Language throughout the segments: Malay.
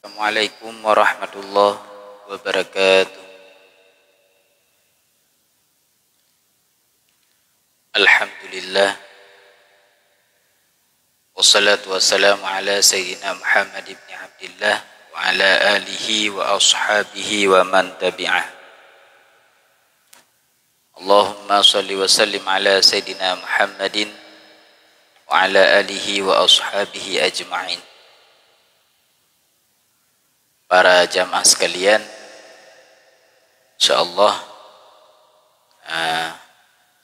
Assalamualaikum warahmatullahi wabarakatuh. Alhamdulillah. Wassalatu wassalamu ala sayyidina Muhammad ibn Abdillah wa ala alihi wa ashabihi wa man tabi'ah. Allahumma salli wa sallim ala sayyidina Muhammadin wa ala alihi wa ashabihi ajma'in. Para jamaah sekalian, insyaallah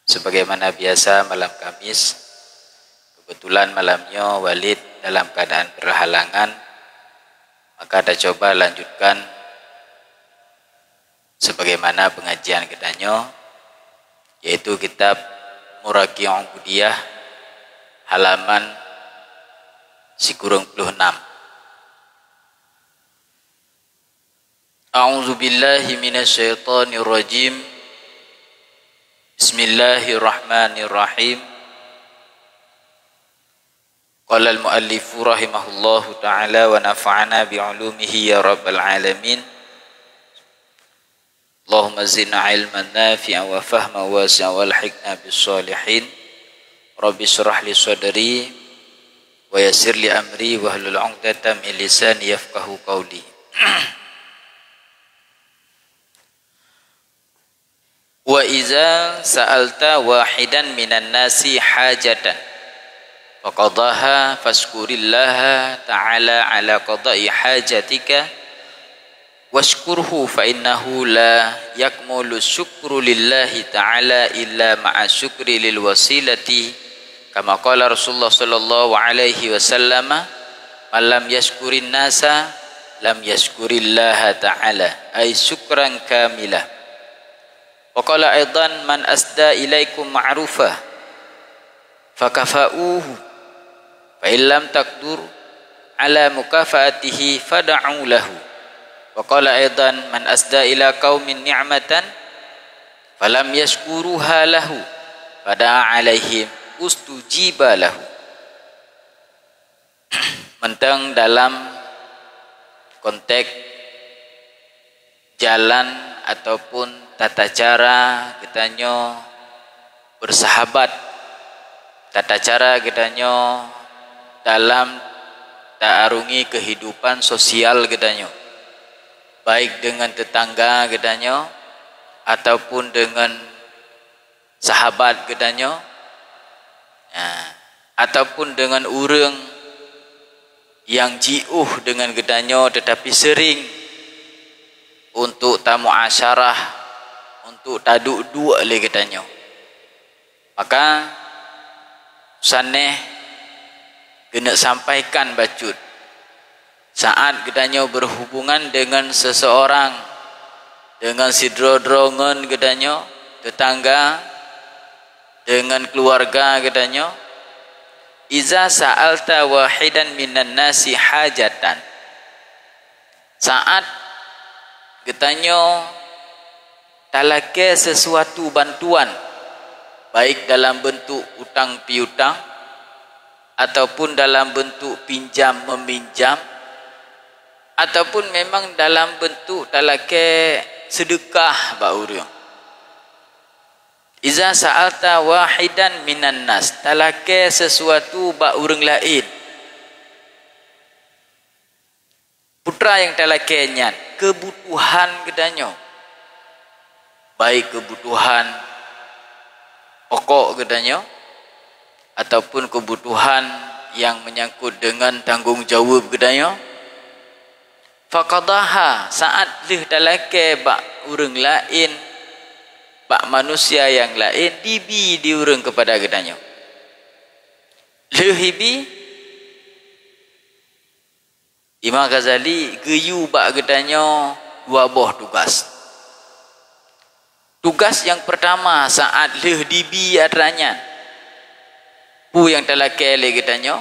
sebagaimana biasa malam Kamis, kebetulan malamnya Walid dalam keadaan berhalangan, maka kita coba lanjutkan sebagaimana pengajian kitanya, yaitu kitab Muraqi'ah Budiyah halaman 96. A'udzu billahi minasy syaithanir rajim. Bismillahirrahmanirrahim. Qala al-muallif rahimahullahu ta'ala wa nafa'ana bi'ulumihi ya rabbal alamin. Allahumma zidna ilman nafi'an wa fahman wasi'an walhiqna bis-shalihin. Rabbi shrah li sadri wa yassir li amri wahlul 'uqdatam min lisani yafqahu qawli. Wa iza sa'alta wahidan minan nasi hajatan faqadaha fashkurillaha ta'ala ala qada'i hajatika washkurhu fa innahu la yakmulu syukru lillahi ta'ala illa ma'a syukri lil wasilati kama qala Rasulullah sallallahu alaihi wasallam man lam yashkurin nasa lam yashkurillaha ta'ala ay syukran kamilah. Waqala aidan man asda ilaikum ma'rufah fakafa'uhu fa illam taqdur ala mukafaatihi fad'u lahu. Waqala aidan man asda ila qaumin ni'matan falam yashkuruha lahu fada'a alaihim ustujiba lahu. Mentang dalam konteks jalan ataupun tata cara kitanya bersahabat, tata cara kitanya dalam taarungi kehidupan sosial kitanya, baik dengan tetangga kitanya ataupun dengan sahabat kitanya, ataupun dengan orang yang jiuh dengan kitanya tetapi sering untuk tamu asyarah, untuk taduk dua le katanya. Maka saneh kena sampaikan bacut saat katanya berhubungan dengan seseorang, dengan sidro-drongan katanya, tetangga, dengan keluarga katanya, iza sa'alta wahidan minan nasi hajatan, saat katanya talake sesuatu bantuan, baik dalam bentuk utang piutang ataupun dalam bentuk pinjam meminjam ataupun memang dalam bentuk talake sedekah ba urang. Iza sa'alta wahidan minan nas, talake sesuatu ba urang lain, putra yang talakenya kebutuhan katanya, baik kebutuhan pokok katanya ataupun kebutuhan yang menyangkut dengan tanggungjawab katanya, faqadaha saat leh talake bak urang lain, bak manusia yang lain dibi diurang kepada katanya, leh hibi Imam Ghazali geyu bak katanya dua buah tugas. Tugas yang pertama saat leh dibi adranya, pu yang talake le katanya,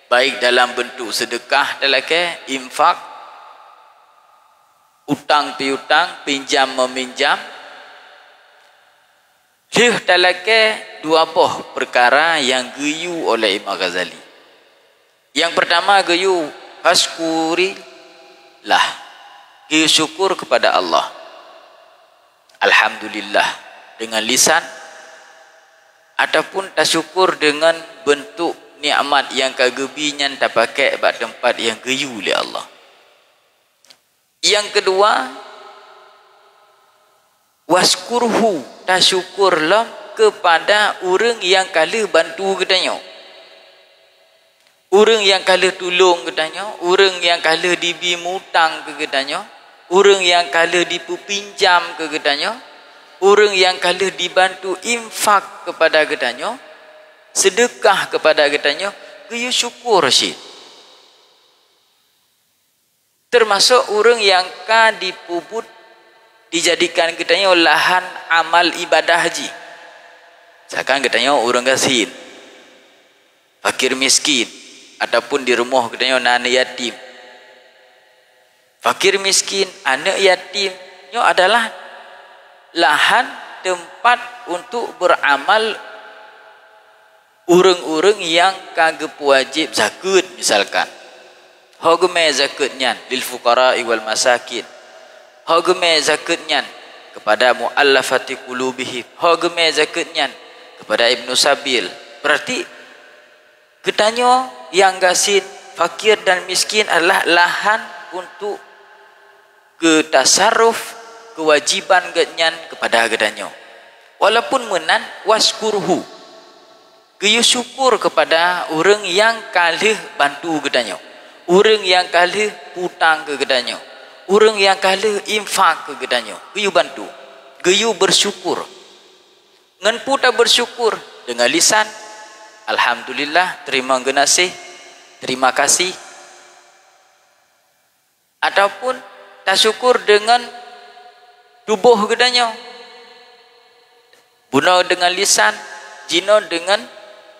baik dalam bentuk sedekah talake, infak, utang piutang, pinjam meminjam, leh talake dua buah perkara yang geyu oleh Imam Ghazali. Yang pertama geyu Fashkuri Kita syukur kepada Allah. Alhamdulillah dengan lisan ataupun tasyukur dengan bentuk nikmat yang kagebinya tak pakai bak tempat yang geyu oleh Allah. Yang kedua, waskurhu, tasyukurlah kepada orang yang kala bantu katanya. Orang yang kala tolong katanya, orang yang kala dibi mutang ke katanya, orang yang kala dipinjam ke katanya, orang yang kala dibantu infak kepada katanya, sedekah kepada katanya, kaya syukur syid. Termasuk orang yang ka dipubut dijadikan katanya lahan amal ibadah haji. Seakan katanya orang gasin, fakir miskin, ataupun di rumah katanya anak yatim. Fakir miskin, anak yatim itu adalah lahan tempat untuk beramal orang-orang yang kagak wajib zakat misalkan. Hukumnya zakatnya lil fuqara wal masakin. Hukumnya zakatnya kepada muallafati qulubihim. Hukumnya zakatnya kepada ibnu sabil. Berarti katanya yang gasin, fakir dan miskin adalah lahan untuk ketasarruf kewajiban genyan kepada katanya. Walaupun menan waskurhu, kaya syukur kepada orang yang kalih bantu katanya, orang yang kalih hutang ke katanya, orang yang kalih infak ke katanya, kaya bantu, kaya bersyukur. Ngan puta bersyukur dengan lisan, alhamdulillah, terima kasih, terima kasih. Ataupun tasyukur dengan tubuh katanya, bunuh dengan lisan, jino dengan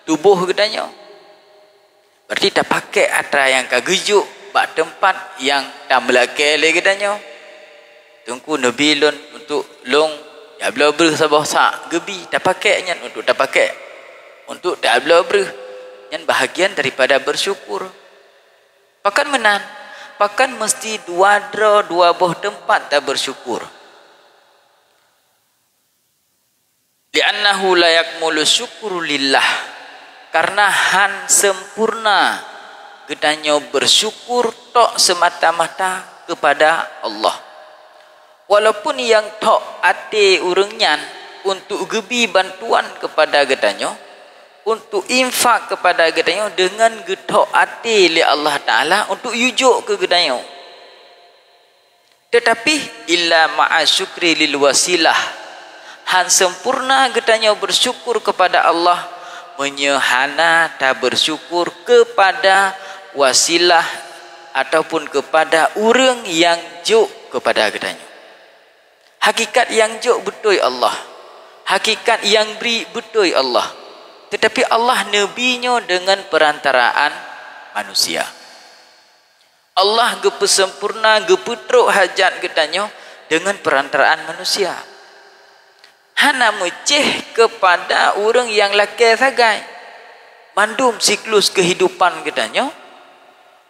tubuh katanya. Berarti tak pakai atra yang kagejuk bak tempat yang tak melakai lagi katanya. Tunggu Nabi lon untuk long ya bela ber sabah sak gebi tak pakai nyan untuk tak pakai untuk tak bela ber nyan bahagian daripada bersyukur. Pakan menan, pakan mesti dua boh tempat tak bersyukur. Li'annahu la yakmulu syukru lillah, karena han sempurna gedanya bersyukur tok semata-mata kepada Allah. Walaupun yang tok ate urangnya untuk gebi bantuan kepada gedanya, untuk infak kepada gedanya dengan getok ate li Allah Ta'ala untuk yujuk ke gedanya. Tetapi illa ma'a syukri lil wasilah, han sempurna gedanya bersyukur kepada Allah, menyehana tak bersyukur kepada wasilah ataupun kepada orang yang juk kepada gedanya. Hakikat yang juk betul Allah, hakikat yang beri betul Allah, tetapi Allah nabinya dengan perantaraan manusia. Allah gepesempurna geputruk hajat gedanya dengan perantaraan manusia. Hana meceh kepada orang yang lakai sagai mandum siklus kehidupan katanya.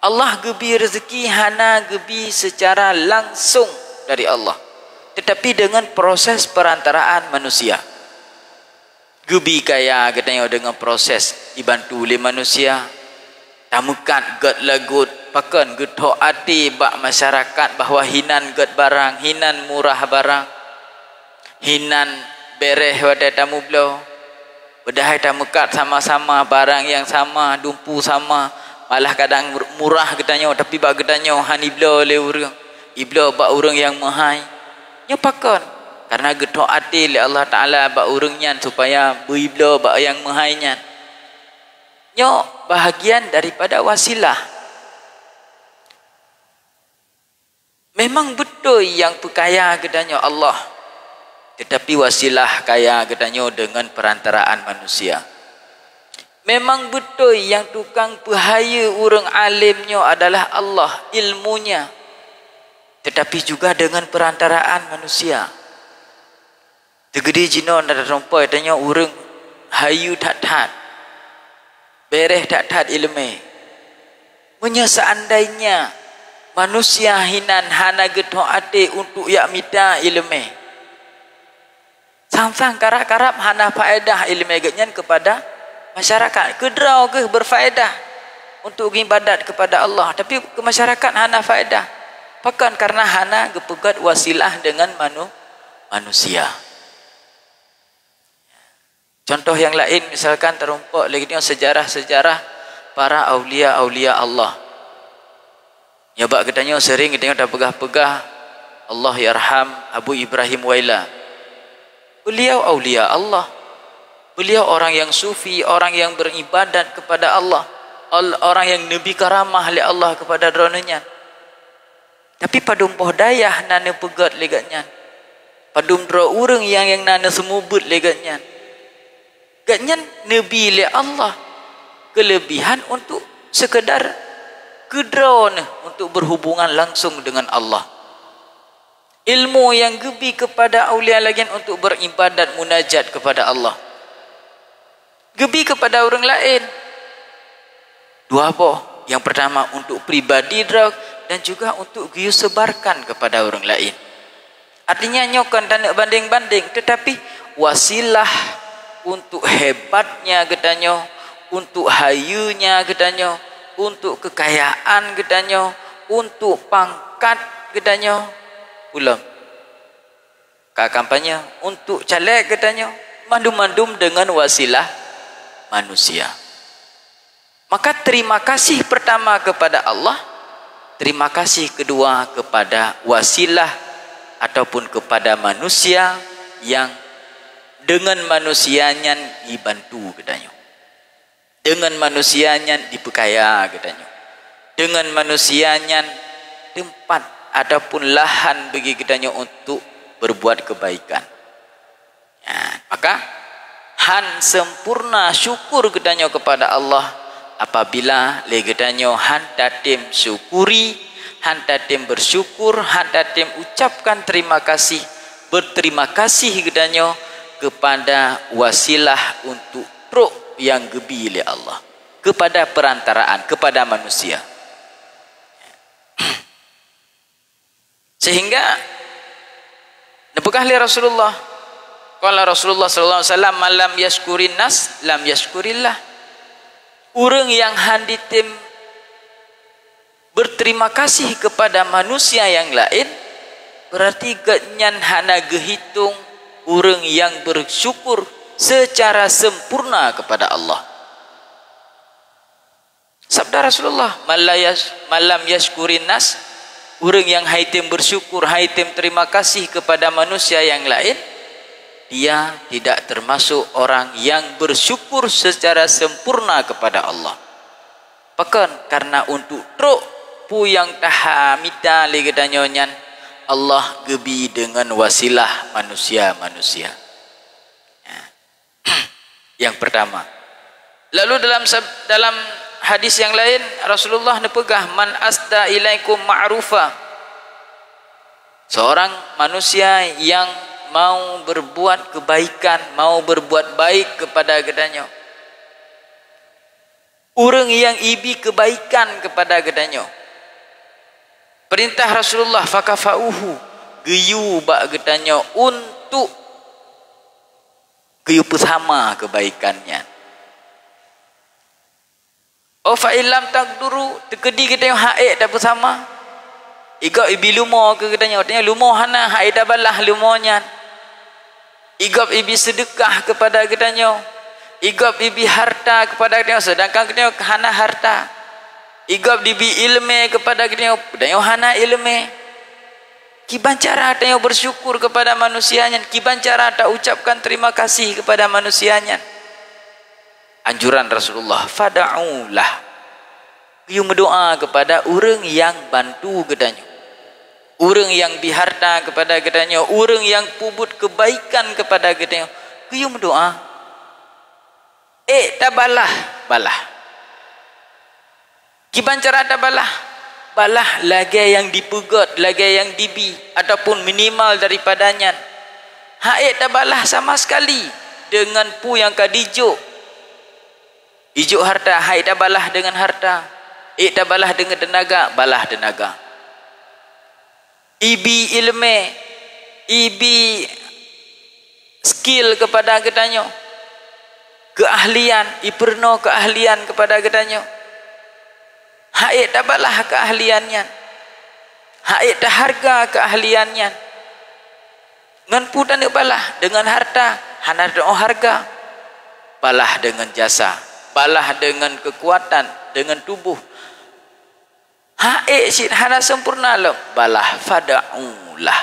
Allah gebi rezeki hana gebi secara langsung dari Allah, tetapi dengan proses perantaraan manusia. Gebi kaya katanya dengan proses dibantu oleh manusia. Tamukat gad lagut pakan getok ati bak masyarakat bahawa hinan gad barang, hinan murah barang, hinan bereh pada tamu belau. Bedahai tamukat sama-sama barang yang sama, dumpu sama, malah kadang murah katanya, tapi bak katanya hani belau oleh orang. Iblau bak orang yang mahai. Nya pakan karena getok hati li Allah Ta'ala bak orangnya supaya beiblau bak yang mahainya. Nya bahagian daripada wasilah. Memang betul yang perkaya gedanya Allah, tetapi wasilah kaya gedanya dengan perantaraan manusia. Memang betul yang tukang pahaya orang alimnya adalah Allah, ilmunya, tetapi juga dengan perantaraan manusia. Tegedi jino ada rompai tanya orang hayu tak-tak, bereh tak-tak ilmu. Seandainya manusia hinan hana getho ate untuk yak mita ilmu. Sang-sang karap-karap hana faedah ilmu genyan kepada masyarakat. Kedrau ke berfaedah untuk ibadat kepada Allah, tapi ke masyarakat hana faedah. Pakan karena hana gepegat wasilah dengan manusia. Contoh yang lain misalkan terumpak lagi ni sejarah-sejarah para aulia-aulia Allah. Ya bak katanya sering kita dah pegah-pegah Allah yarham Abu Ibrahim Waila. Beliau aulia Allah. Beliau orang yang sufi, orang yang beribadat kepada Allah, orang yang nabi karamah oleh Allah kepada dronanya. Tapi padum poh dayah nana pegat legatnya. Padum dra urang yang nana semubut legatnya. Gatnya nabi oleh Allah kelebihan untuk sekedar kedraun untuk berhubungan langsung dengan Allah. Ilmu yang gebi kepada aulia lagi untuk beribadat munajat kepada Allah. Gebi kepada orang lain. Dua apa? Yang pertama untuk pribadi drag dan juga untuk giu sebarkan kepada orang lain. Artinya nyokan dan banding-banding, tetapi wasilah untuk hebatnya gedanyo, untuk hayunya gedanyo, untuk kekayaan gedanyo, untuk pangkat gedanyo, ulam. Kampanye untuk caleg gedanyo, mandum-mandum dengan wasilah manusia. Maka terima kasih pertama kepada Allah, terima kasih kedua kepada wasilah ataupun kepada manusia yang dengan manusianya dibantu gedanyo. Dengan manusianya dipekaya gedanyo. Dengan manusianya tempat ataupun lahan bagi gedanyo untuk berbuat kebaikan. Ya, maka han sempurna syukur gedanyo kepada Allah apabila le gedanyo han tatim syukuri, han tatim bersyukur, han tatim ucapkan terima kasih, berterima kasih gedanyo kepada wasilah untuk truk yang gebi oleh Allah, kepada perantaraan, kepada manusia. Sehingga nepekah li Rasulullah, qala Rasulullah sallallahu alaihi wasallam, malam yashkurin nas lam yashkurillah. Urang yang handitim berterima kasih kepada manusia yang lain, berarti genyan hana gehitung orang yang bersyukur secara sempurna kepada Allah. Sabda Rasulullah, malam yashkurin nas, orang yang haitim bersyukur, haitim terima kasih kepada manusia yang lain, dia tidak termasuk orang yang bersyukur secara sempurna kepada Allah. Bahkan karena untuk truk pu yang tahamita legedanyonya Allah gebi dengan wasilah manusia-manusia. Yang pertama. Lalu dalam hadis yang lain Rasulullah nepegah man asda ilaikum ma'rufa. Seorang manusia yang mau berbuat kebaikan, mau berbuat baik kepada gedanyo. Orang yang ibi kebaikan kepada gedanyo. Perintah Rasulullah fakafauhu, geyu bak gedanyo untuk geyu bersama kebaikannya. Oh fa illam taqduru, tekedi gedanyo haid dak bersama. Igap ibi lumo ke gedanyo, artinya lumo hana haid dak balah lumonya. Igap ibi sedekah kepada gedanyo. Igap ibi harta kepada gedanyo, sedangkan gedanyo hana harta. Igap dibi ilmu kepada gedanyo, gedanyo hana ilmu. Kiban cara gedanyo bersyukur kepada manusianya, kiban cara tak ucapkan terima kasih kepada manusianya. Anjuran Rasulullah, fada'ulah. You berdoa kepada orang yang bantu gedanyo, orang yang biharta kepada gedanyo, orang yang pubut kebaikan kepada gedanyo. You berdoa. Tabalah, balah. Kiban cara tabalah, balah lagi yang dipegat, lagi yang dibi ataupun minimal daripadanya. Haid tabalah sama sekali dengan pu yang kadijuk. Ijuk harta, haid tabalah dengan harta. Tabalah dengan tenaga, balah tenaga. ibi ilmu, ibi skill kepada kedanyo, keahlian, iperno keahlian kepada kedanyo. Haik dabalah keahliannya, haik dah harga keahliannya. Ngan putan balah dengan harta, hana doa harga, balah dengan jasa, balah dengan kekuatan, dengan tubuh. Haik sit hana sempurna lo, balah fada'ulah,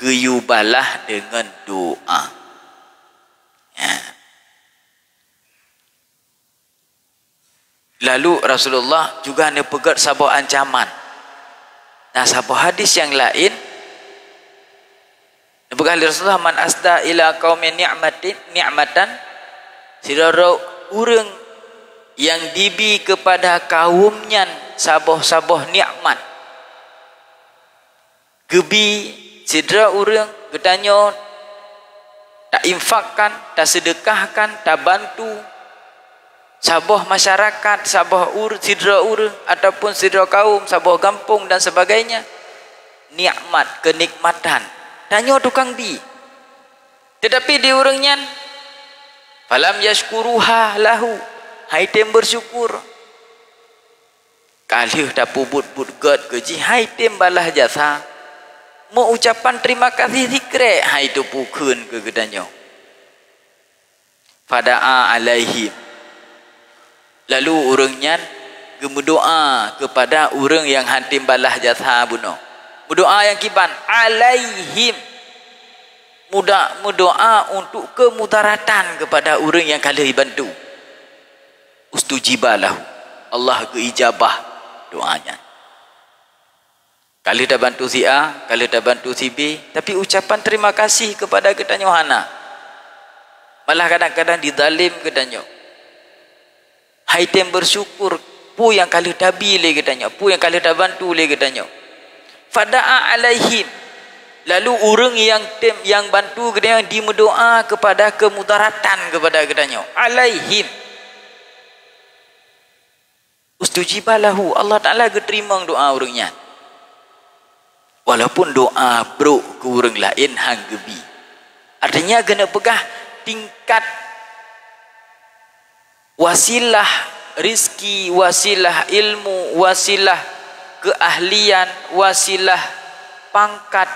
geyu balah dengan doa. Ya. Lalu Rasulullah juga ada pegat sebuah ancaman. Nah, sebuah hadis yang lain, pegat Rasulullah, man asda ila qaumin ni'matan, sidara urang yang dibi kepada kaumnya saboh-saboh nikmat. Gebi sidra urang gedanyo tak infakkan, tak sedekahkan, tak bantu saboh masyarakat, saboh sidra urang ataupun sidra kaum, saboh kampung dan sebagainya. Nikmat, kenikmatan. Danyo tukang bi. Tetapi di urangnya falam yashkuruha lahu, haitem bersyukur. Kalih dah pubut-but god keji, haitem balah jasa. Mau ucapan terima kasih zikre, hai tu pukun ke gedanyo. Fada'a alaihim. Lalu urangnya gemudoa kepada urang yang hantim balah jasa buno. Berdoa yang kiban alaihim. Mudoa untuk kemudaratan kepada orang yang kalian bantu. Ustujibalahu, Allah keijabah doanya. Kalian dah bantu si A, kalian dah bantu si B, tapi ucapan terima kasih kepada kedanyo hana. Malah kadang-kadang dizalim kedanyo. Haitem bersyukur pu yang kalian dah bile kedanyo, pu yang kalian dah bantu le kedanyo. Fada'a alaihim. Lalu orang yang bantu kedanyo dimendoa kepada kemudaratan kepada kedanyo. Alaihim. Ustujibalahu, Allah Ta'ala keterima doa orangnya. Walaupun doa bro ke orang lain hang gebi. Artinya kena pegah tingkat wasilah rizki, wasilah ilmu, wasilah keahlian, wasilah pangkat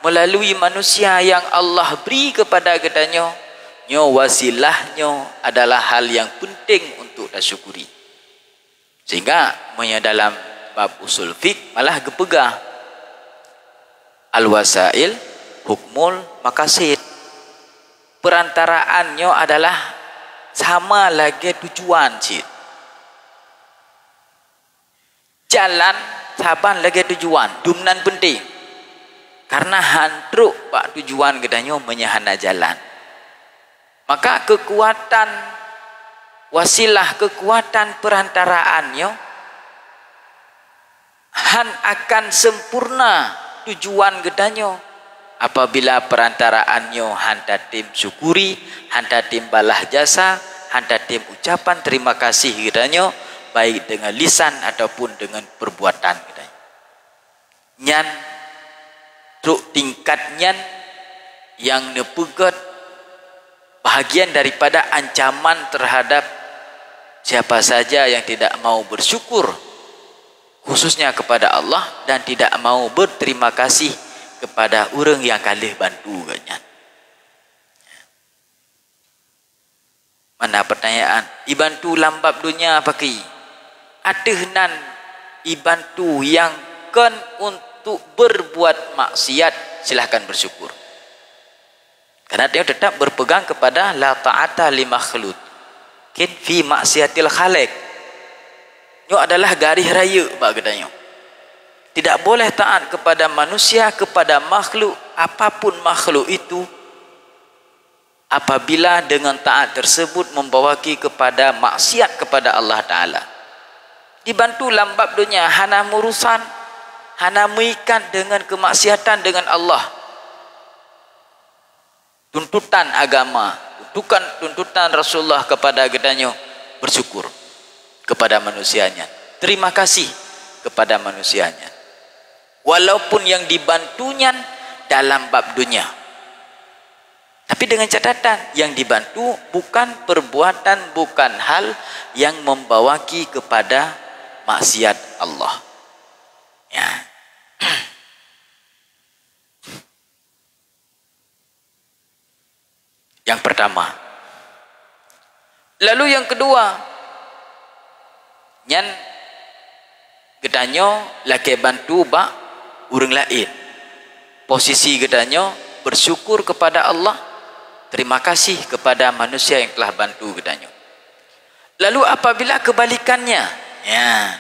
melalui manusia yang Allah beri kepada kedanyo. Nyo wasilahnya adalah hal yang penting untuk disyukuri. Sehingga dalam bab usul fiqh malah gepegah al-wasail hukmul maqasid. Perantaraannya adalah sama lagi tujuan cik. Jalan saban lagi tujuan, dumnan penting. Karena hantruk pak tujuan gedanyo menyahana jalan. Maka kekuatan wasilah, kekuatan perantaraannya han akan sempurna tujuan gedanyo apabila perantaraannya hanta tim syukuri, hanta tim balah jasa, hanta tim ucapan terima kasih gedanyo, baik dengan lisan ataupun dengan perbuatan gedanyo. Nyan truk tingkatnya yang nepegat bahagian daripada ancaman terhadap siapa saja yang tidak mau bersyukur khususnya kepada Allah dan tidak mau berterima kasih kepada orang yang kalih bantu ganyan. Mana pertanyaan? Ibantu lambab dunia pakai adehnan ibantu yang kan untuk berbuat maksiat, silahkan bersyukur. Karena dia tetap berpegang kepada la ta'ata li makhluk kin fi maksiatil khaliq. Itu adalah garis raya bab katanya. Tidak boleh taat kepada manusia, kepada makhluk, apapun makhluk itu, apabila dengan taat tersebut membawaki kepada maksiat kepada Allah Ta'ala. Dibantu lambab dunia, hana murusan, hana mengikat dengan kemaksiatan dengan Allah. Tuntutan agama, tuntutan Rasulullah kepada gedanyo, bersyukur kepada manusianya, terima kasih kepada manusianya. walaupun yang dibantunya dalam bab dunia. Tapi dengan catatan, yang dibantu bukan perbuatan, bukan hal yang membawaki kepada maksiat Allah. Ya. Yang pertama. Lalu yang kedua, nyan gedanyo laki bantu bak urang lain. Posisi gedanyo bersyukur kepada Allah, terima kasih kepada manusia yang telah bantu gedanyo. Lalu apabila kebalikannya, ya,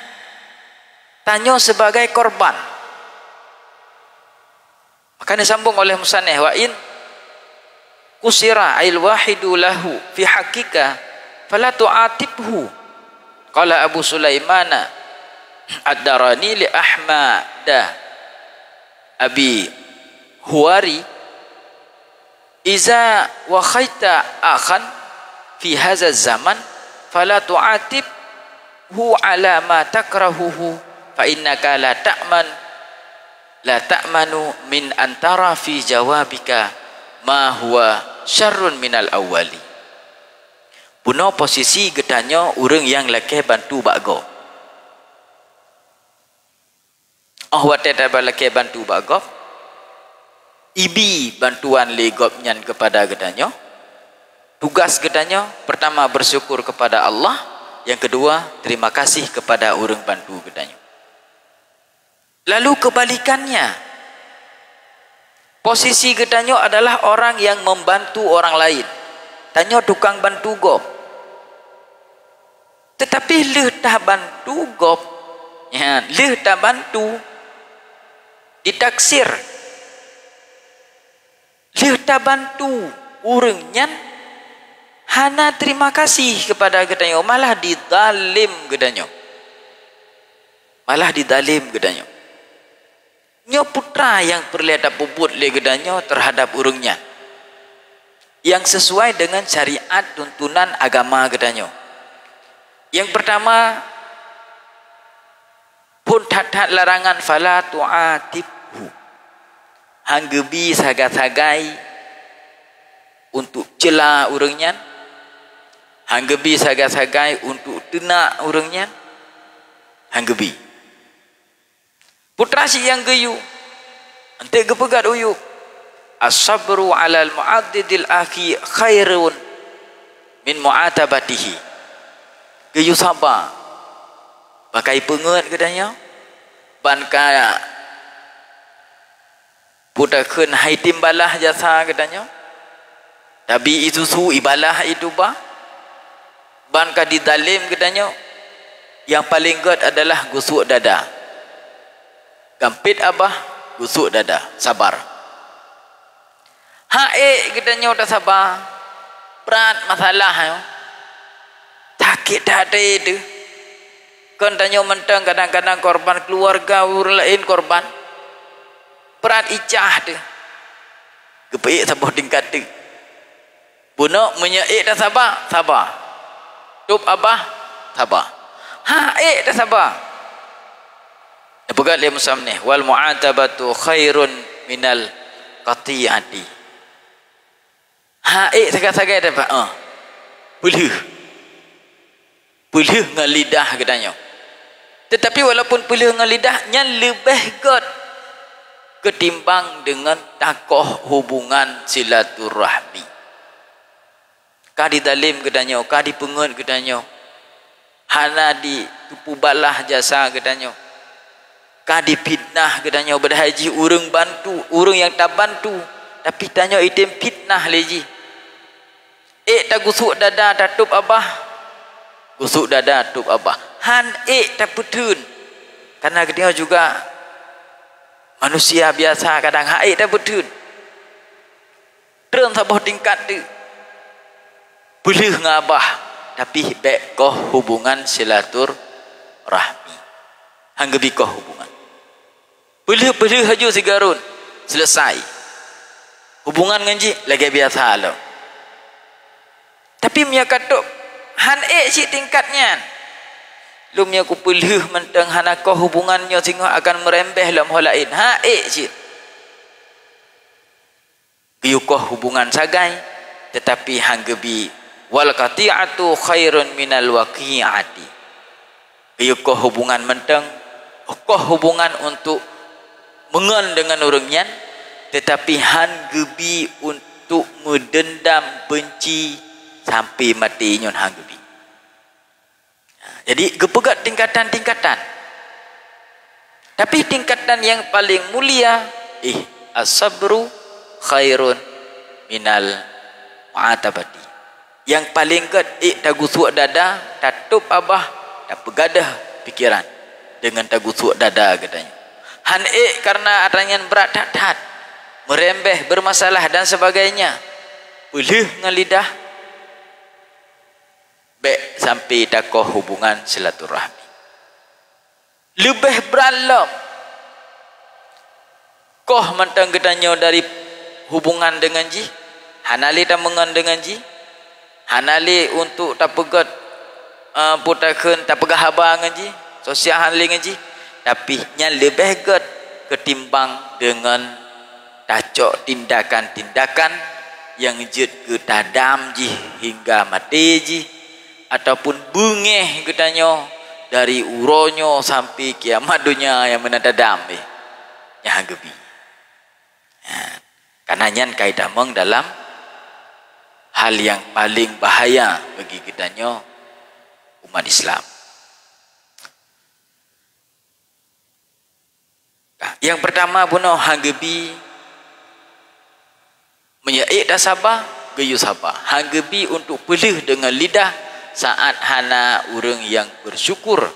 tanyo sebagai korban, maka disambung oleh musannif, wa in kusira ail wahidu lahu fi hakika fala tu'atibhu. Qala Abu Sulaiman ad-Darani li Ahmad Abi Huwari, iza wa khaita akhan fi hadha zaman fala tu'atibhu ala ma takrahuhu fa innaka la ta'manu min antara fi jawabika ma huwa syarrun minal awwali. Puno posisi gedanyo urang yang laki bantu bago. Wate tabal laki bantu bago. Ibi bantuan legop nyan kepada gedanyo. Tugas gedanyo pertama bersyukur kepada Allah, yang kedua terima kasih kepada urang bantu gedanyo. Lalu kebalikannya, posisi gedanyo adalah orang yang membantu orang lain. Tanyo tukang bantu gop. Tetapi leh tak bantu gop, ya, leh tak bantu ditaksir, leh tak bantu urangnya hana terima kasih kepada gedanyo, malah didalim gedanyo, malah didalim gedanyo. Nyo putra yang perlihat puput le gedanyo terhadap urungnya yang sesuai dengan syariat tuntunan agama gedanyo. Yang pertama, pun tatat larangan fala tu'atibhu, hanggebi sagai-sagai untuk cela urangnya, hanggebi sagai-sagai untuk tenak urangnya, hanggebi. Putra si yang geyu ente gepegat uyuk, as-sabru 'alal mu'addidil akhi khairun min mu'atabatihi. Geyu sabar pakai penget gedanya ban ka putakeun hai timbalah jasa gedanya, tapi itu su ibalah itu ban ka didalim gedanya, yang paling god adalah gusuk dada. Gampit abah gusuk dada, sabar. Hae gedanya udah sabar, berat masalah yo, sakit dada itu. Kan tanya mentang kadang-kadang korban keluarga orang lain korban, berat icah tu, kepeik sabar tingkat tu. Bunak menyeik dah sabar, sabar. Tup abah, sabar. Hae dah sabar. Pegat dia musannif, wal mu'atabatu khairun minal qati'ati. Hae sagai-sagai dapat boleh dengan lidah katanya. Tetapi walaupun boleh dengan lidahnya lebih god ketimbang dengan takoh hubungan silaturahmi. Kah didalim katanya, kah dipengut katanya, hana ditupu balah jasa katanya, kah dipitnah katanya, berhaji urang bantu, urang yang tak bantu, tapi tanya item fitnah leji. Tak gusuk dada tatup abah, gusuk dada tup abah. Han tak putun. Karena dia juga manusia biasa, kadang tak putun. Terus sabah tingkat tu. Boleh ngabah, tapi baik koh hubungan silatur rahmi. Hanggebi koh hubungan. Boleh haju sigarun. Selesai. Hubungan nganji lagi biasa lo. Tapi dia kata han si tingkatnya. lumnya ku pelih mentang hanakah hubungannya sehingga akan merembeh dalam hal lain. Je. Biukoh hubungan sagai tetapi hanggebi wal qati'atu khairun minal waqi'ati. Biukoh hubungan mentang, koh hubungan untuk mengan dengan orangnya tetapi hanggebi untuk mendendam benci sampai mati nyon hanggebi. Jadi gepegat tingkatan-tingkatan. Tapi tingkatan yang paling mulia as-sabru khairun minal mu'atabati. Yang paling kat tagusuk dada, tatup abah, tak pegadah pikiran dengan tagusuk dada katanya. Han karena adanya berat tat merembeh, bermasalah dan sebagainya. Pelih ngalidah baik sampai takoh hubungan silaturahmi. Lebih beralam koh mentang gedanya dari hubungan dengan ji, hanali tak mengan dengan ji, hanali untuk tak pegat putakan tak pegah haba dengan ji, sosial hanali dengan ji, tapi nya lebih gat ketimbang dengan tacok tindakan-tindakan yang jid ke tadam ji hingga mati ji, ataupun bungeh katanya dari uronyo sampai kiamat dunia yang menadam yang gebi. Karena nyan kaidah meng dalam hal yang paling bahaya bagi kitanya umat Islam. Yang pertama bunuh hanggebi menyaik dah sabar, gayu sabar. Hanggebi untuk pelih dengan lidah saat hana orang yang bersyukur.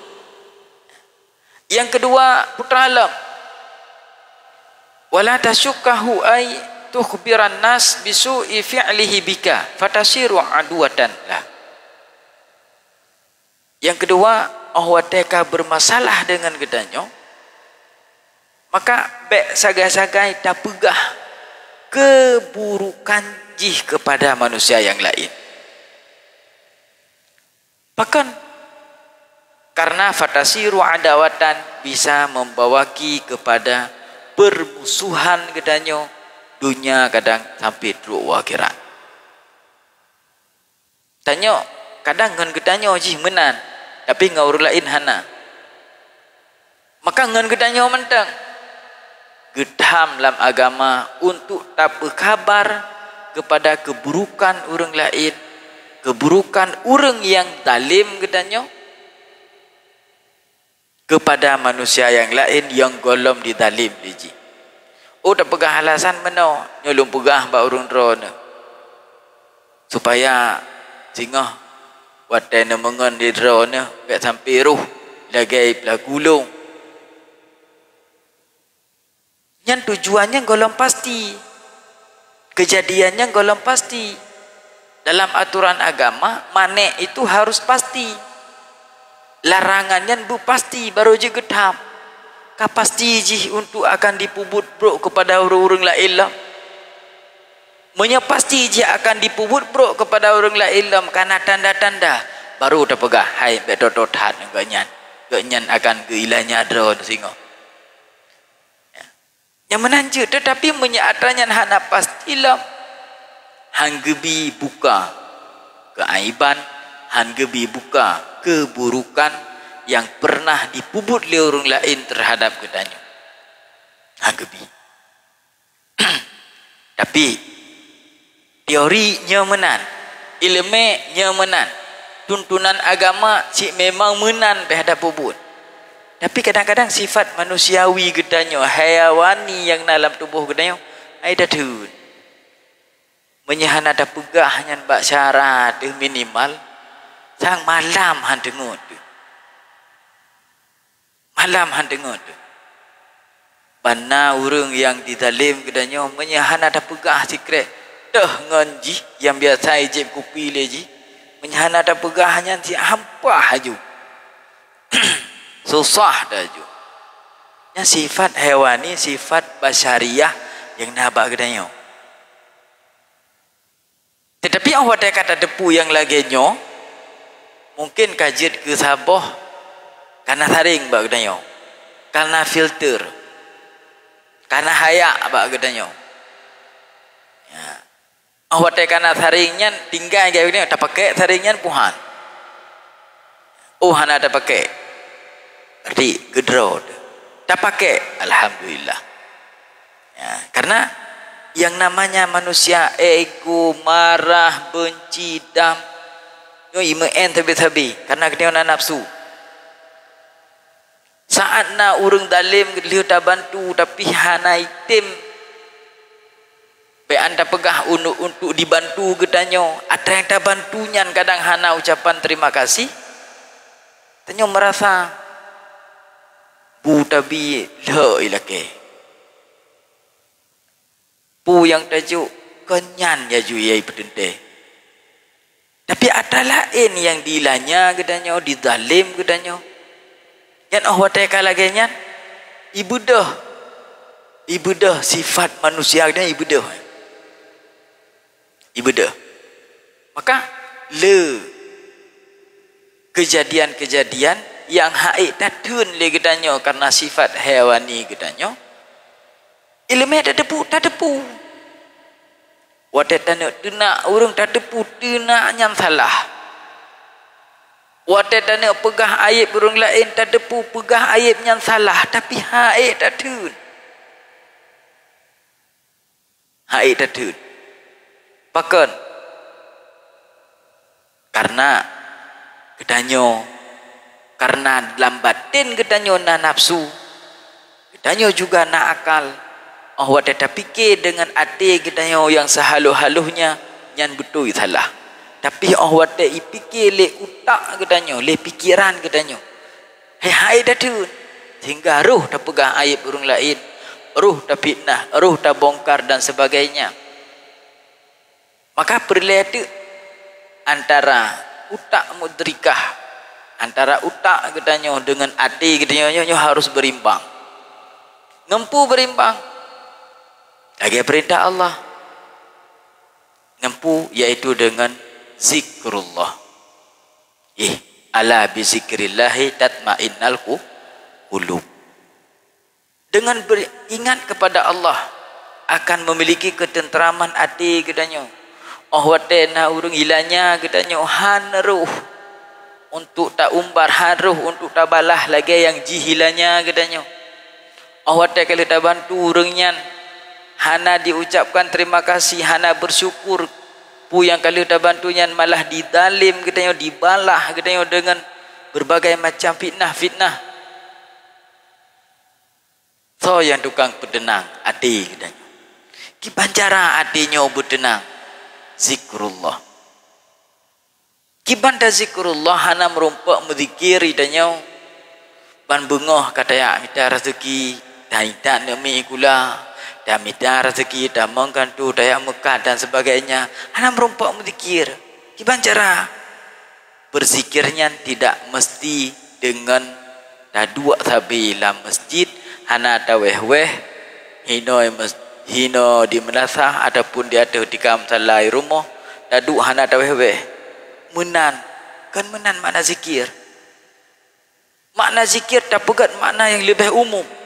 Yang kedua, putra alam. Wala tasyukkahu ay tukhbiran nas bisu'i fi'lihi bika fatasiru aduwatan lah. Yang kedua, ahwateka bermasalah dengan gedanya, maka bek sagai-sagai tak pegah keburukan jih kepada manusia yang lain. Bahkan karena fatasiru adawatan bisa membawaki kepada permusuhan gedanya dunia kadang sampai teruk akhirat. Tanya kadang ngan gedanya jih menan tapi ngau lain hana. Maka ngan gedanya mentang gedham dalam agama untuk tak berkabar kepada keburukan orang lain, keburukan orang yang zalim katanya kepada manusia yang lain yang golom dizalim diji. Oh tak pegah alasan mana nyolong pegah ba urang drone supaya singah watena mengon di drone baik sampai ruh lagai pula gulung. Yang tujuannya golong pasti, kejadiannya golong pasti. Dalam aturan agama, manek itu harus pasti. Larangannya bu pasti, baru je gedam. Kapasti je untuk akan dipubut bro kepada orang-orang lain lah. Menya pasti je akan dipubut bro kepada orang lain lah. Karena tanda-tanda baru dah pegah. Hai, betot-totat ganyan akan keilanya drone singo. Yang menanjut tetapi menyaatanya hana pastilah hanggebi buka keaiban, hanggebi buka keburukan yang pernah dipubut oleh orang lain terhadap kedanya. Hanggebi. Tapi teorinya menan, ilmunya menan, tuntunan agama si memang menan terhadap pubut. Tapi kadang-kadang sifat manusiawi gedanya, hayawani yang dalam tubuh gedanya, ada tun. Menyahan ada pegah yang bak syarat minimal, sang malam han dengut. Malam han dengut. Bana orang yang dizalim gedanya, menyahan ada pegah sikret. Dah nganji yang biasa ijib kupi leji, menyahan ada pegah yang si hampa haju. Susah dah ju. Yang sifat hewani, sifat basyariah yang nabak gedanya. Tetapi awak kata depu yang lagi nyo, mungkin kajit ke Sabah Karena taring bak gedanyo. Karena filter. Karena hayak bak gedanyo. Ya. Awak karena taringnya tinggal kayak gini, tak pakai taringnya puhan. Oh hana tak pakai. Berarti gedro. Tak pakai, alhamdulillah. Ya, karena yang namanya manusia ego, marah, benci, dam, yo imen tabi-tabi karena dia nafsu. Saat na urang dalim dia tak bantu tapi hana item be anda pegah untuk dibantu gedanyo. Ada yang tak bantunya kadang hana ucapan terima kasih. Tanyo merasa bu tabi le ilake. Bu yang tajuk kenyan ya juyai pedente. Tapi ada lain yang dilanya gedanyo, dizalim gedanyo. Yang awak lagi nya ibudah sifat manusia dan ibudah. Maka kejadian-kejadian yang haik tatun le gedanyo karena sifat hewani gedanyo. Ilmu tak depu. Wadah tena orang tak depu tena yang salah. Wadah tena pegah aib orang lain tak depu pegah aib yang salah tapi haik tatun. Pakon karena gedanyo karena dalam batin gedanyo na nafsu gedanyo juga na akal. Oh wadah tak fikir dengan hati gedanyo yang sehaluh-haluhnya yang betul salah. Tapi Allah tak fikir le utak gedanyo, le pikiran gedanyo. Hai datun. Sehingga ruh tak pegang aib orang lain, ruh tak fitnah, ruh tak bongkar dan sebagainya. Maka perlu antara utak mudrikah, antara utak gedanyo dengan hati gedanyo harus berimbang. Ngempu berimbang. Lagi perintah Allah. Ngempu yaitu dengan zikrullah. Ala bi zikrillahi tatmainnal qulub. Dengan beringat kepada Allah akan memiliki ketenteraman hati gedanyo. Oh watena urung hilanya gedanyo hanruh untuk tak umbar haruh untuk tak balah lagi yang jihilanya gedanyo. Oh watena kalau tak bantu urungnya hana diucapkan terima kasih, hana bersyukur. Pu yang kalau dah bantunya malah didalim katanya, dibalah katanya dengan berbagai macam fitnah. So yang tukang berdenang hati katanya. Gimana cara hatinya berdenang? Zikrullah. Gimana zikrullah hana merompak menzikiri katanya. Ban bengoh katanya minta rezeki, dah nemi gula. Dah minta rezeki, dah menggantu daya Mekah dan sebagainya. Hana merompak berzikir. Gimana cara? Berzikirnya tidak mesti dengan dah dua sabila masjid. Hana ada weh-weh. Hino di menasah. Adapun dia ada di kamsalai rumah. Dah dua hana ada weh-weh. Menan. Kan menan makna zikir. Makna zikir tak pegat makna yang lebih umum.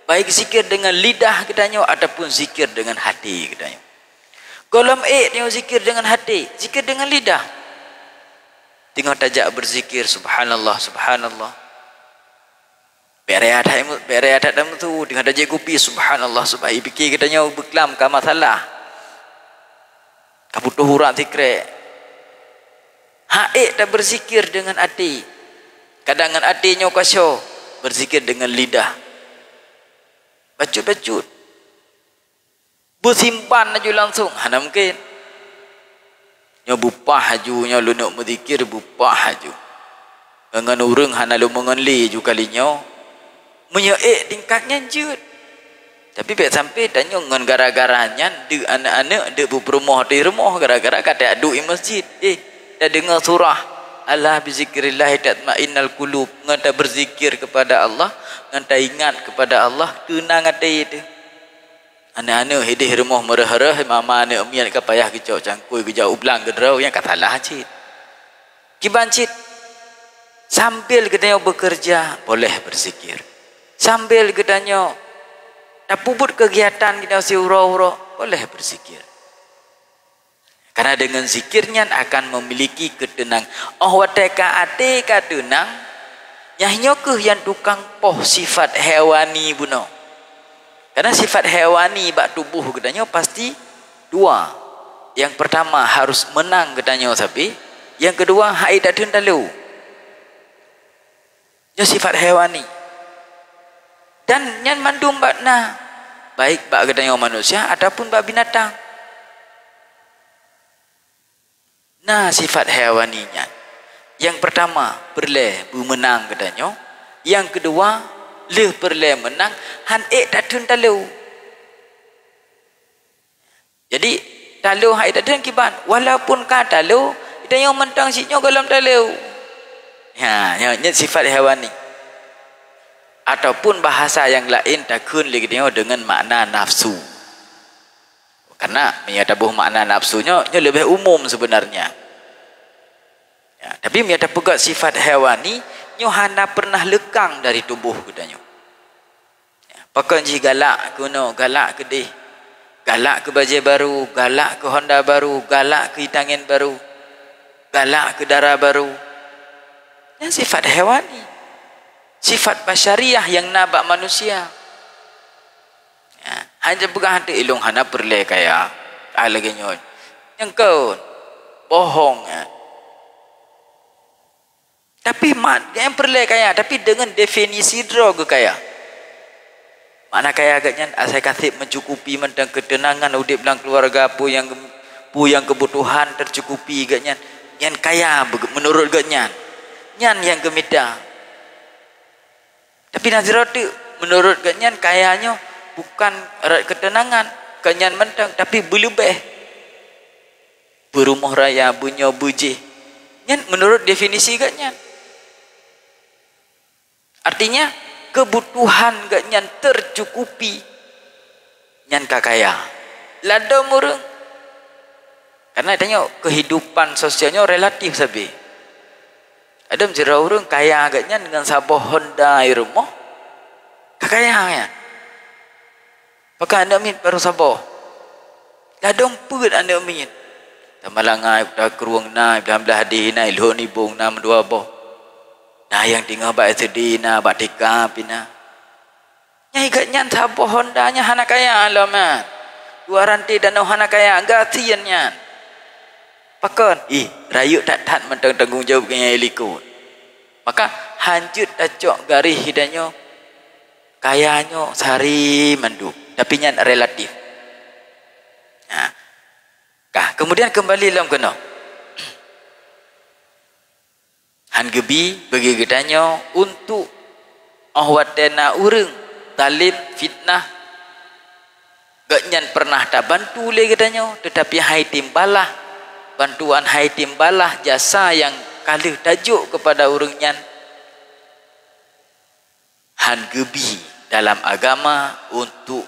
Baik zikir dengan lidah katanya ataupun zikir dengan hati katanya. Golom dia zikir dengan hati, zikir dengan lidah. Tengok tajak berzikir subhanallah. Bereadat dalam tu dengan tajak kopi subhanallah subhanallah. Fikir katanya beklam ka masalah. Kabutuh hurang zikir. Tak berzikir dengan hati. Kadang dengan hatinya kasih berzikir dengan lidah. Bacut. Bersimpan aja langsung. Hana mungkin. Nya bupah aju, nya lu nak berzikir bupah aju. Dengan orang hana lu mengenli ju kalinya. Menyaik tingkatnya jut. Tapi baik sampai tanya dengan gara-garanya de anak-anak de berumah di rumah gara-gara kata aduk di masjid. Dah dengar surah Allah bizikrillah tatmainnal qulub. Ngata berzikir kepada Allah, ngata ingat kepada Allah, tenang hati itu. Anak-anak hidup rumah merah-merah, mama anak umi nak payah kecok cangkui kejauh ublang gedrau yang katalah cit. Kiban cit. Sambil katanya bekerja, boleh berzikir. Sambil katanya dah puput kegiatan kita si ura-ura, boleh berzikir. Karena dengan zikirnya akan memiliki ketenang. Oh wateka ate katenang, nyahnya ke yang tukang poh sifat hewani buno. Karena sifat hewani bak tubuh katanya pasti dua. Yang pertama harus menang katanya sapi. Yang kedua hai tak talu. Itu sifat hewani. Dan yang mandum bak na, baik bak katanya manusia ataupun bak binatang. Nah sifat hewaninya. Yang pertama perle menang katanya. Yang kedua le perle menang han tak talu. Jadi talu hai tak kiban walaupun ka talu kita yang mentang sinyo dalam talu. Ya, nya sifat hewani. Ataupun bahasa yang lain takun lagi dengan makna nafsu. Karena menyatabuh makna nafsunya lebih umum sebenarnya. Ya, tapi menyata pegat sifat hewani nyohana pernah lekang dari tubuh katanya. Ya, pakai ji galak kuno, galak ke deh. Galak ke baju baru, galak ke Honda baru, galak ke hitangin baru, galak ke darah baru. Yang sifat hewani. Sifat basyariah yang nabak manusia. Ya, hanya pegang hati ilung hana perle kaya lagi nyot yang kau bohong ya. Tapi yang perle kaya tapi dengan definisi drog kaya mana kaya agaknya saya kasih mencukupi mentang ketenangan udip dalam keluarga pu yang kebutuhan tercukupi agaknya yang kaya menurut agaknya nyan yang gemida tapi nazirat menurut agaknya kayanya bukan ketenangan, kenyan mentang, tapi berlebih. Berumah raya, bunyo buji. Nyan menurut definisi gaknya. Artinya kebutuhan gaknya tercukupi. Nyan kakaya. Lada murung. Karena tanya kehidupan sosialnya relatif sabi. Ada menjadi orang kaya gaknya dengan sabah Honda rumah. Kakaya ya. Maka anda min baru sabar. Ladong put anda min. Tamalangai dah keruang na, dah belah hadih na, ilho ni bung na mendua boh. Nah yang tinggal bak sedih na, bak tika pina. Nyai gatnya sabar Hondanya hana kaya alaman. Dua rantai danau hana kaya gatiannya. Pakon, rayuk tak mentang tanggung jawab kaya ilikut. Maka hanjut tacok garis hidanya. Kayanya sehari menduk. Tapi yang relatif. Nah, kemudian kembali dalam kena. Han gebi bagi gedanya untuk ahwatena urang talim fitnah. Gaknyan pernah tak bantu le gedanya tetapi hai timbalah bantuan hai timbalah jasa yang kalih tajuk kepada urangnya. Han gebi dalam agama untuk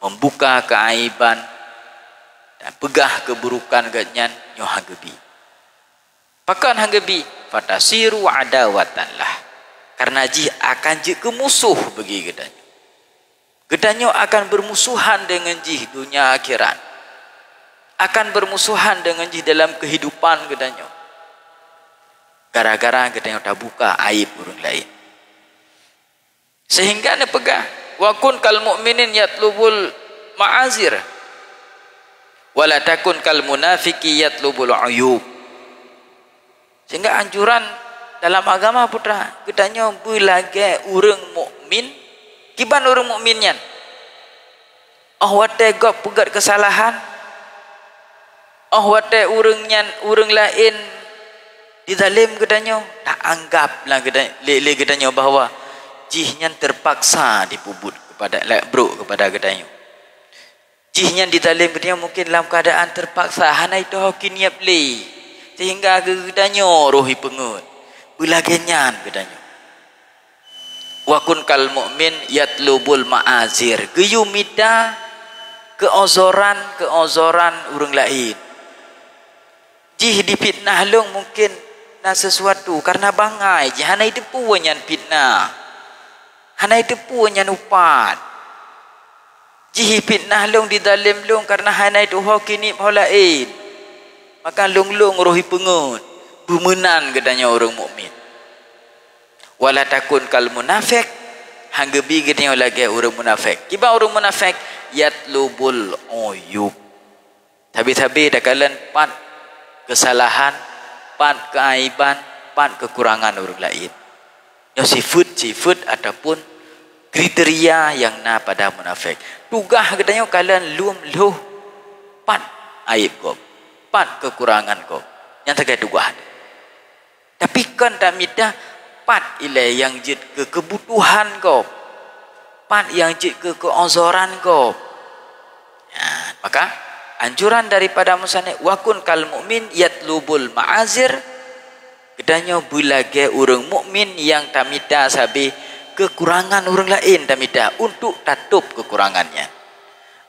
membuka keaiban dan pegah keburukan ganyan nyo hanggebi. Pakan hanggebi fatasiru adawatanlah. Karena jih akan jih kemusuh bagi gedanyo. Gedanyo akan bermusuhan dengan jih dunia akhirat. Akan bermusuhan dengan jih dalam kehidupan gedanyo. Gara-gara gedanyo tak buka aib orang lain. Sehingga ne pegah wa kun kal mu'minin yatlubul ma'azir wala takun kal munafiqi yatlubul uyub. Sehingga anjuran dalam agama putra gedanya belage urang mukmin kiban urang mukminnya wate gop pegat kesalahan wate urang lain dizalim gedanya tak anggaplah gedanya bahawa jihnya terpaksa dipubut kepada bro kepada gedanya. Jihnya ditalim gedanya mungkin dalam keadaan terpaksa hana itu hokin niap le sehingga gedanya rohi pengut belagenyan gedanya. Wa kun kal mukmin yatlubul ma'azir geyumida keozoran urang lain. Jih dipitnah long mungkin na sesuatu karena bangai je hanai depu nyan fitnah. Hanai depu nyan upat. Jihi fitnah long di dalam long karena hanai tu ho kini holain. Maka long rohi pengut. Bumenan katanya orang mukmin. Wala takun kal munafik hanggebi katanya lagi orang munafik. Kiba orang munafik yatlubul uyub. Tabi-tabi dakalan pat kesalahan, pat keaiban, pat kekurangan orang lain. Yang sifat ataupun kriteria yang na pada munafik. Tugah katanya kalian luh pat aib kau, pat kekurangan kau. Yang terkait tugah. Tapi kan tak minta pat ilai yang jid ke kebutuhan kau, pat yang jid ke keozoran kau. Ya, maka anjuran daripada musannif wakun kal mukmin yatlubul ma'azir kedanya bulage orang mukmin yang tamida sabi kekurangan orang lain tamida untuk tatup kekurangannya.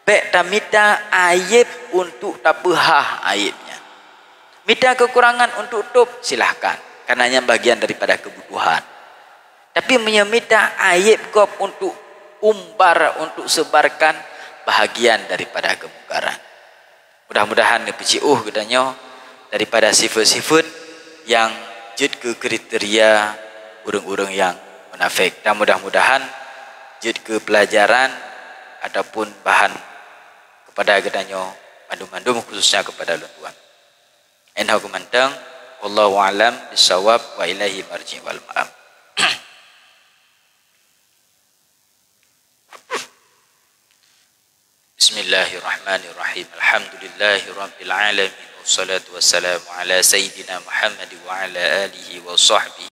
Baik tamida aib untuk tabahah aibnya. Minta kekurangan untuk tutup silahkan karenanya bagian daripada kebutuhan. Tapi menyemita aib kau untuk umbar untuk sebarkan bahagian daripada kemungkaran. Mudah-mudahan nepeciuh katanya daripada sifat-sifat yang jid ke kriteria orang-orang yang munafik. Dan mudah-mudahan jid ke pelajaran ataupun bahan kepada katanya mandum-mandum khususnya kepada luan. Enha kumantang wallahu alam bisawab wa ilahi marji wal ma'am. Bismillahirrahmanirrahim. Alhamdulillahi rabbil alamin. Wassalatu wassalamu ala sayyidina Muhammad wa ala alihi wa sahbihi